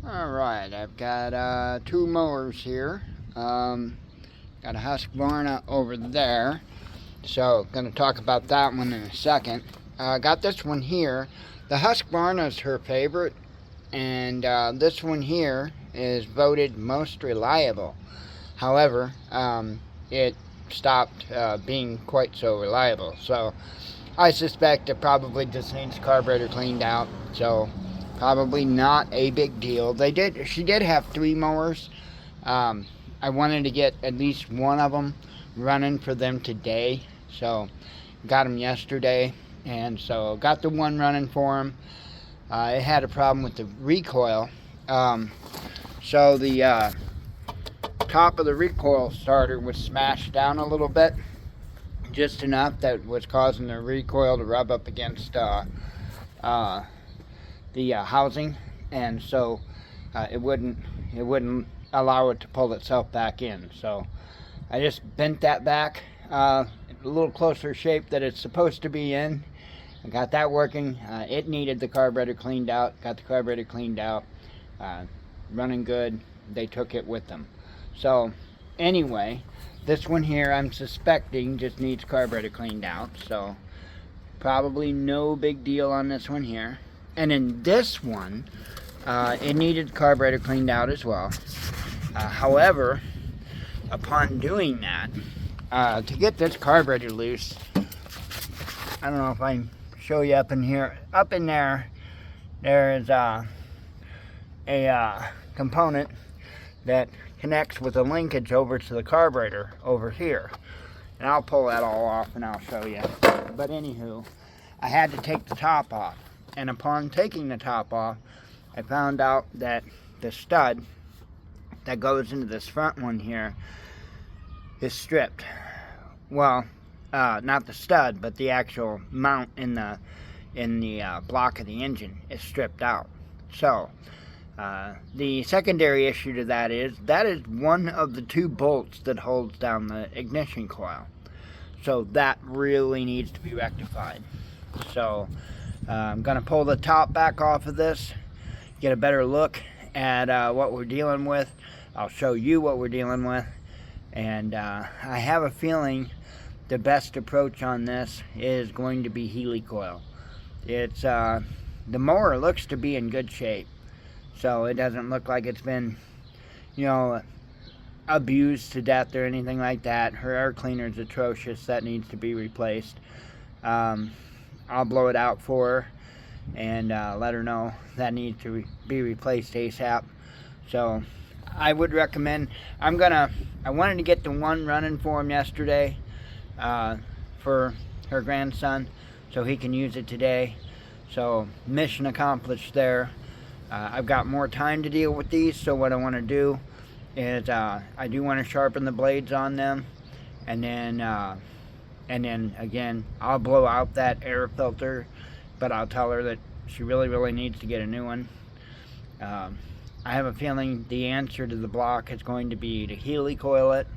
Alright, I've got two mowers here. Got a Husqvarna over there. So, going to talk about that one in a second. Got this one here. The Husqvarna is her favorite. And this one here is voted most reliable. However, it stopped being quite so reliable. So, I suspect it probably just needs carburetor cleaned out. So, probably not a big deal. She did have three mowers. I wanted to get at least one of them running for them today. So, got them yesterday. And so, got the one running for them. It had a problem with the recoil. So, the top of the recoil starter was smashed down a little bit. Just enough that was causing the recoil to rub up against the housing, and so it wouldn't allow it to pull itself back in. So I just bent that back a little closer shape that it's supposed to be in. I got that working. It needed the carburetor cleaned out. Got the carburetor cleaned out. Running good. They took it with them. So anyway, this one here I'm suspecting just needs carburetor cleaned out. So probably no big deal on this one here. And in this one, it needed carburetor cleaned out as well. However, upon doing that, to get this carburetor loose, I don't know if I can show you up in here. Up in there, there is a component that connects with a linkage over to the carburetor over here. And I'll pull that all off and I'll show you. But anywho, I had to take the top off. And upon taking the top off, I found out that the stud that goes into this front one here is stripped. Well, not the stud, but the actual mount in the block of the engine is stripped out. So, the secondary issue to that is one of the two bolts that holds down the ignition coil. So that really needs to be rectified. So I'm going to pull the top back off of this, get a better look at what we're dealing with. I'll show you what we're dealing with. And I have a feeling the best approach on this is going to be Helicoil. It's the mower looks to be in good shape. So it doesn't look like it's been, abused to death or anything like that. Her air cleaner is atrocious. That needs to be replaced. I'll blow it out for her and let her know that needs to be replaced ASAP. So I would recommend, I wanted to get the one running for him yesterday for her grandson so he can use it today. So mission accomplished there. I've got more time to deal with these, so what I want to do is I do want to sharpen the blades on them, and then again I'll blow out that air filter, but I'll tell her that she really needs to get a new one. I have a feeling the answer to the block is going to be to Helicoil it.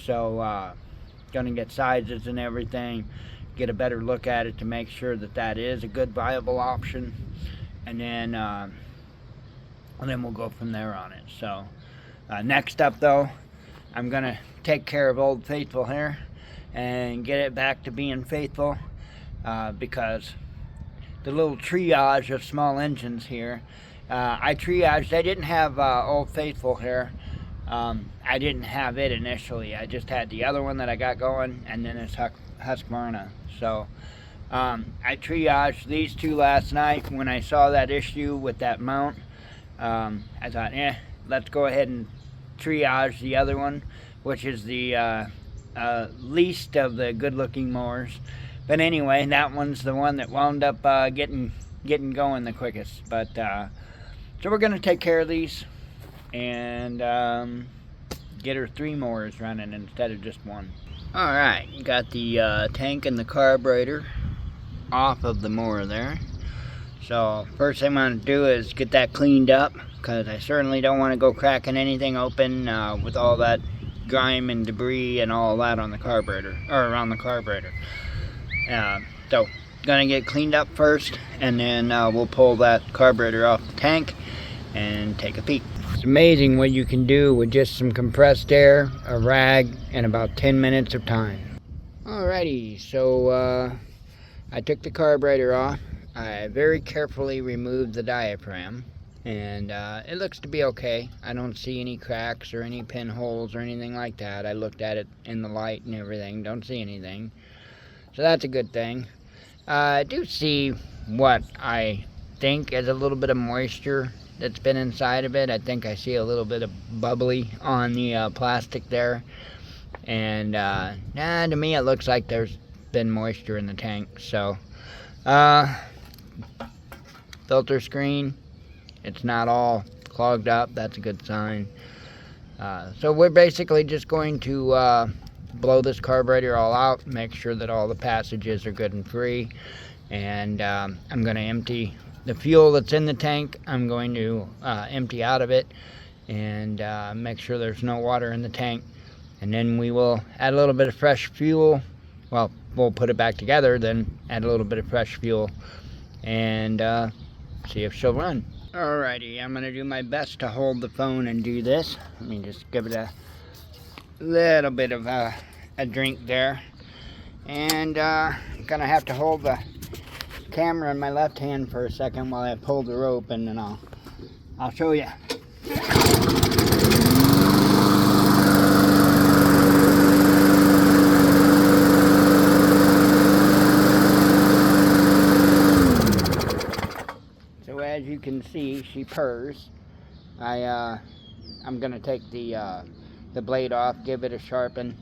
So going to get sizes and everything, get a better look at it to make sure that that is a good viable option, and then we'll go from there on it. So next up though, I'm gonna take care of Old Faithful here and get it back to being faithful, because the little triage of small engines here, I triaged. I didn't have Old Faithful here. I didn't have it initially. I just had the other one that I got going, and then it's Husqvarna. So I triaged these two last night when I saw that issue with that mount. I thought, let's go ahead and triage the other one, which is the least of the good-looking mowers. But anyway, that one's the one that wound up getting going the quickest. But so we're going to take care of these and get her three mowers running instead of just one. Alright, got the tank and the carburetor off of the mower there. So first thing I'm going to do is get that cleaned up, because I certainly don't want to go cracking anything open with all that grime and debris and all that on the carburetor, or around the carburetor. So gonna get cleaned up first, and then we'll pull that carburetor off the tank and take a peek. It's amazing what you can do with just some compressed air, a rag, and about 10 minutes of time. Alrighty, so I took the carburetor off. I very carefully removed the diaphragm, and it looks to be okay. I don't see any cracks or any pinholes or anything like that. I looked at it in the light and everything, don't see anything. So that's a good thing. I do see what I think is a little bit of moisture that's been inside of it. I think I see a little bit of bubbly on the plastic there. And to me it looks like there's been moisture in the tank. So filter screen, it's not all clogged up. That's a good sign. So we're basically just going to blow this carburetor all out, make sure that all the passages are good and free, and I'm going to empty the fuel that's in the tank. I'm going to empty out of it and make sure there's no water in the tank. And then we will add a little bit of fresh fuel. Well, we'll put it back together, then add a little bit of fresh fuel and see if she'll run. Alrighty, I'm going to do my best to hold the phone and do this. Let me just give it a little bit of a drink there. And I'm going to have to hold the camera in my left hand for a second while I pull the rope, and then I'll show you. As you can see, she purrs. I'm gonna take the blade off, give it a sharpen,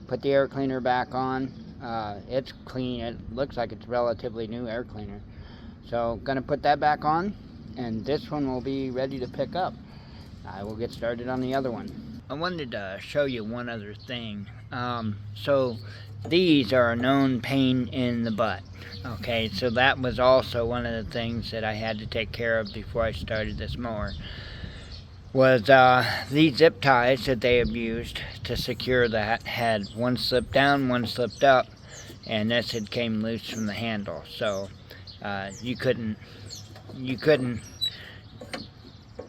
put the air cleaner back on. It's clean. It looks like it's relatively new air cleaner. So gonna put that back on, and this one will be ready to pick up. I will get started on the other one. I wanted to show you one other thing. So these are a known pain in the butt. Okay, so that was also one of the things that I had to take care of before I started this mower. Was these zip ties that they have used to secure that had one slipped down, one slipped up, and this had came loose from the handle. So you couldn't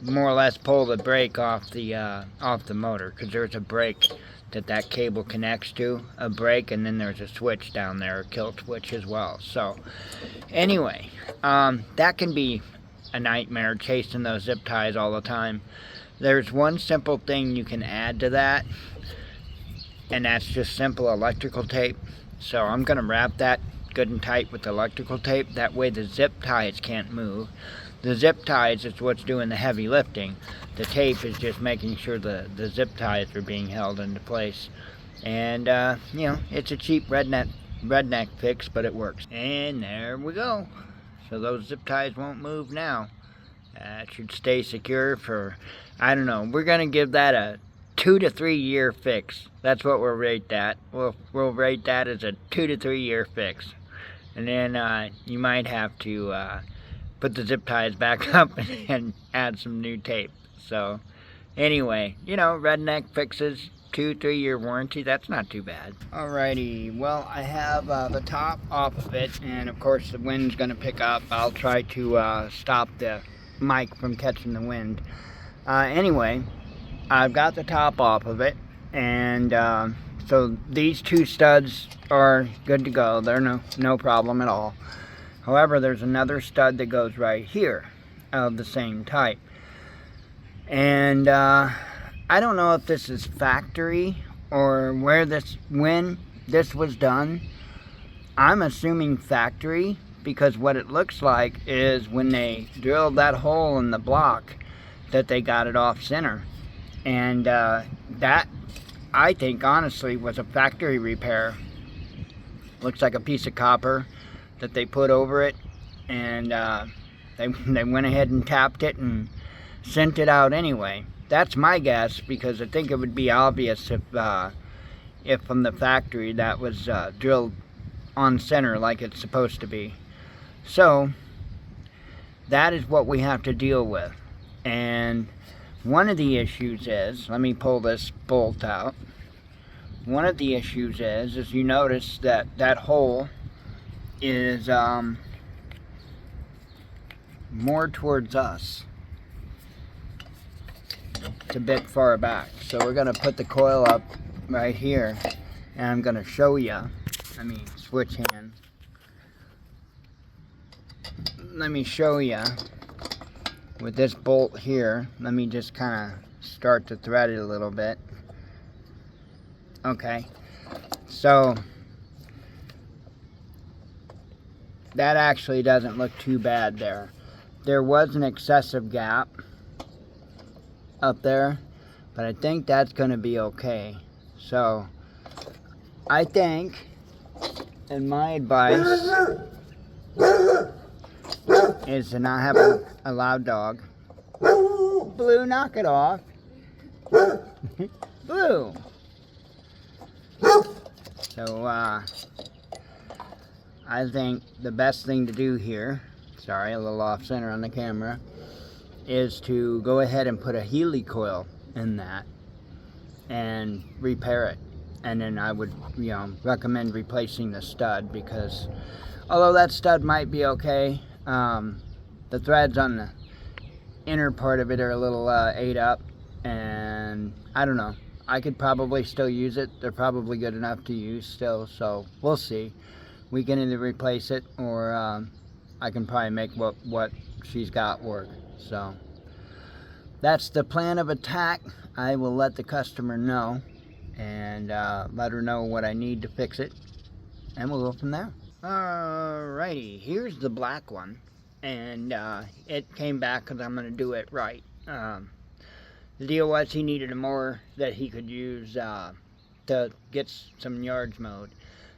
more or less pull the brake off the motor, because there's a brake that cable connects to, a brake, and then there's a switch down there, a kill switch as well. So anyway, that can be a nightmare, chasing those zip ties all the time. There's one simple thing you can add to that, and that's just simple electrical tape. So I'm going to wrap that good and tight with electrical tape. That way the zip ties can't move. The zip ties is what's doing the heavy lifting. The tape is just making sure the zip ties are being held into place. And you know, it's a cheap redneck fix, but it works. And there we go. So those zip ties won't move now. That should stay secure for, I don't know, we're gonna give that a 2 to 3 year fix. That's what we'll rate that. We'll rate that as a 2 to 3 year fix. And then you might have to put the zip ties back up and add some new tape. So anyway, you know, redneck fixes, 2-3 year warranty, that's not too bad. Alrighty, well, I have the top off of it, and of course the wind's gonna pick up. I'll try to stop the mic from catching the wind. Anyway, I've got the top off of it, and so these two studs are good to go. They're no problem at all. However, there's another stud that goes right here of the same type. And I don't know if this is factory or when this was done. I'm assuming factory, because what it looks like is when they drilled that hole in the block that they got it off center. And that, I think, honestly, was a factory repair. Looks like a piece of copper that they put over it, and they went ahead and tapped it and sent it out anyway. That's my guess, because I think it would be obvious if from the factory that was drilled on center like it's supposed to be. So that is what we have to deal with. And one of the issues is, let me pull this bolt out. One of the issues is you notice that that hole is more towards us. it's a bit far back. So we're going to put the coil up right here, and I'm going to show you. Let me switch hands. Let me show you with this bolt here. Let me just kind of start to thread it a little bit. Okay, so that actually doesn't look too bad there. There was an excessive gap up there, but I think that's going to be okay. So I think, and my advice is to not have a loud dog. Blue, knock it off. Blue. So I think the best thing to do here, sorry, a little off center on the camera, is to go ahead and put a Helicoil in that and repair it. And then I would, recommend replacing the stud, because although that stud might be okay, the threads on the inner part of it are a little ate up, and I don't know. I could probably still use it. They're probably good enough to use still, so we'll see. We can either replace it, or I can probably make what she's got work. So that's the plan of attack. I will let the customer know and let her know what I need to fix it, and we'll go from there. Alrighty, here's the black one, and it came back because I'm going to do it right. The deal was he needed a mower that he could use to get some yards mowed.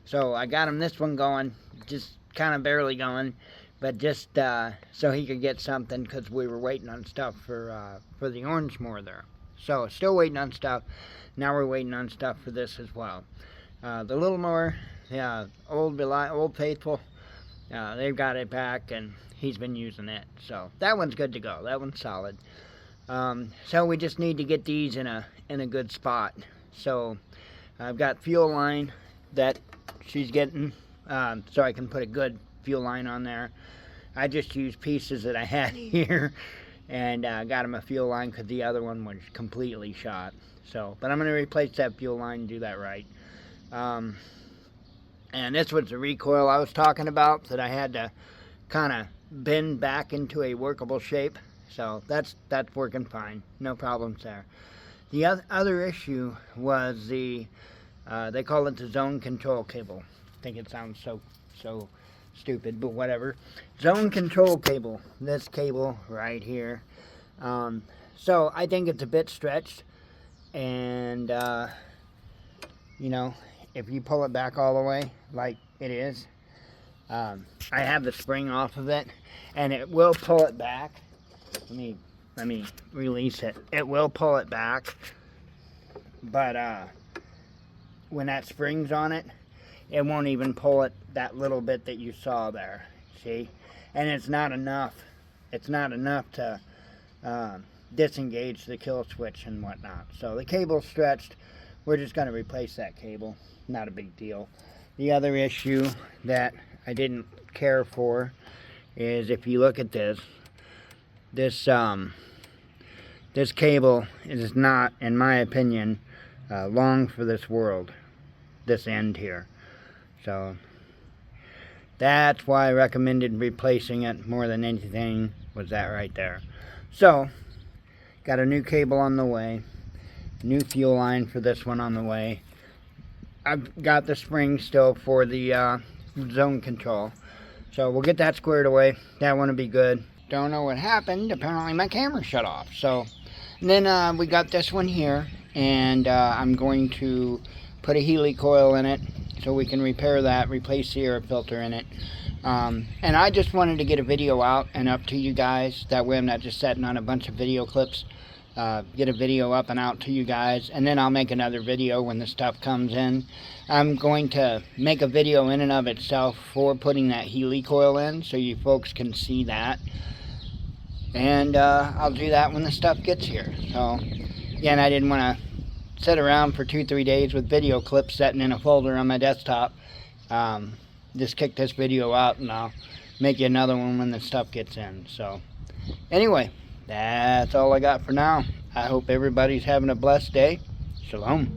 So I got him this one going, just kind of barely going, but just so he could get something, because we were waiting on stuff for the orange mower there. So still waiting on stuff. Now we're waiting on stuff for this as well. The little mower, Old Faithful, they've got it back, and he's been using it. So that one's good to go. That one's solid. So we just need to get these in a good spot. So I've got fuel line that she's getting, so I can put a good fuel line on there. I just used pieces that I had here, and got him a fuel line because the other one was completely shot. So, but I'm going to replace that fuel line and do that right. And this was the recoil I was talking about that I had to kind of bend back into a workable shape. So that's working fine, no problems there. The other issue was the they call it the zone control cable. I think it sounds so stupid, but whatever. Zone control cable, this cable right here. So I think it's a bit stretched, and if you pull it back all the way like it is, I have the spring off of it, and it will pull it back. Let me release it. It will pull it back, but when that spring's on it, it won't even pull it that little bit that you saw there. See, and it's not enough. It's not enough to disengage the kill switch and whatnot. So the cable's stretched. We're just going to replace that cable. Not a big deal. The other issue that I didn't care for is, if you look at this cable is not, in my opinion, long for this world, this end here. So that's why I recommended replacing it more than anything, was that right there. So got a new cable on the way, new fuel line for this one on the way. I've got the spring still for the zone control, so we'll get that squared away. That one will be good. Don't know what happened. Apparently my camera shut off. So, and then we got this one here, and I'm going to put a Helicoil in it so we can repair that, replace the air filter in it. And I just wanted to get a video out and up to you guys. That way I'm not just sitting on a bunch of video clips. Get a video up and out to you guys, and then I'll make another video when the stuff comes in. I'm going to make a video in and of itself for putting that Helicoil in, so you folks can see that. And I'll do that when the stuff gets here. So again, I didn't want to sit around for 2-3 days with video clips sitting in a folder on my desktop. Just kick this video out, and I'll make you another one when the stuff gets in. So anyway, that's all I got for now. I hope everybody's having a blessed day. Shalom.